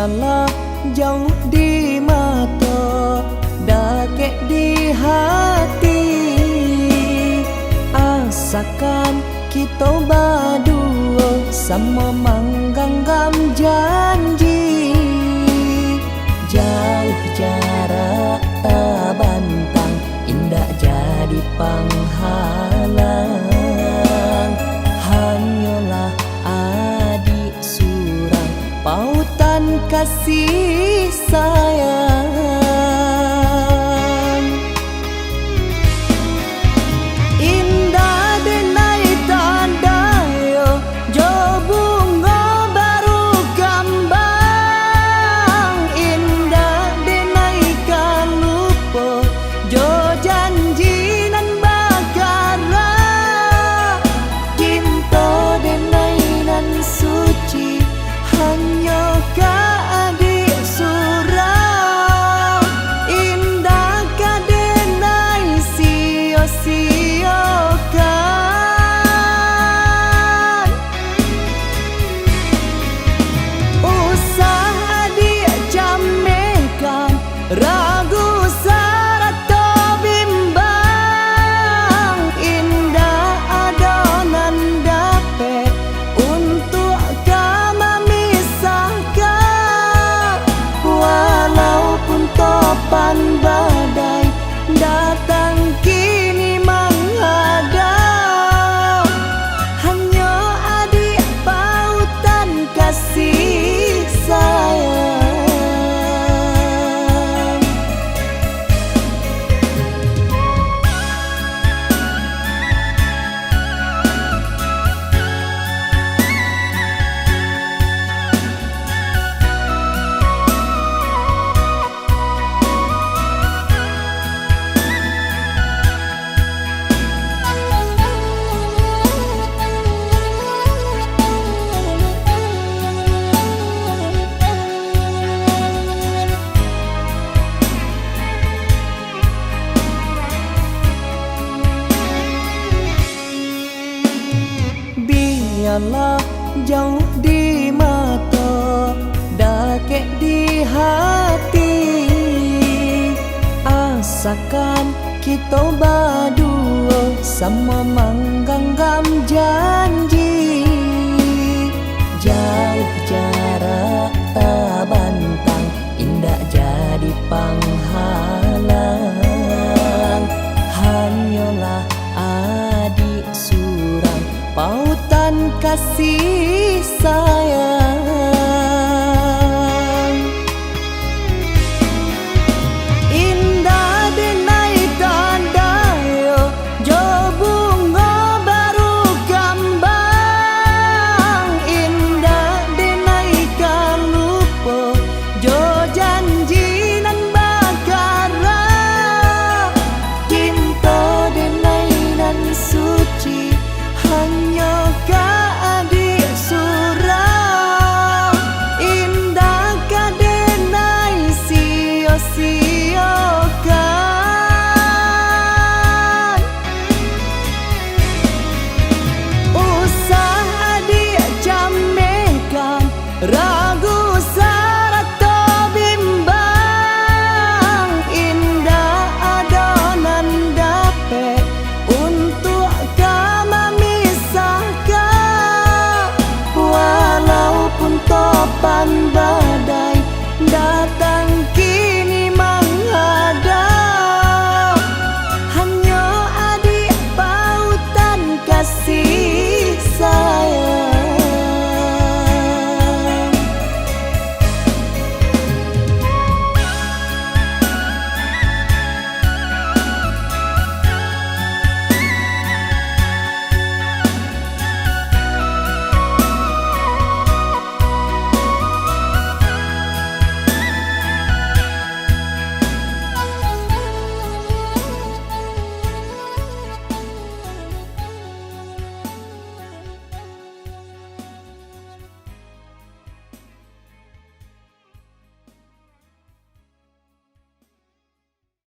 Biarlah jauh di mata, dakek di hati, asakan kita berdua sama menggenggam janji. Jauh jarak tak bantang, indah jadi penghalang. Hanyalah adik surang, pautan kasih sayang. Indah denai tanda yo, jo bunga baru gambang. Indah denai kan lupa, jo janji nan bagara. Cinta denai nan suci, hanya ka adik surau. Indah ka denai sia-siakan. Usah adik jamekan, ragu sarata bimbang. Indah adonan dapat untuk kami misahkan. Walaupun topan badai datang kini menghadap, hanya adik pautan kasih sayang. Biarlah jauh di mata, dakek di hati, asakan kita berdua sama menggenggam janji. Jauh jarak tak bantang, indah jadi penghalang. Hanyalah adik surang, pautan kasih sayang. Indah denai tanda yo, jo bunga baru gambang. Indah denai kan lupa, jo janji nan bagara. Cinta denai nan suci, hanya ka adik surau. Indah ka denai sia-siakan. Usah adik jamekan,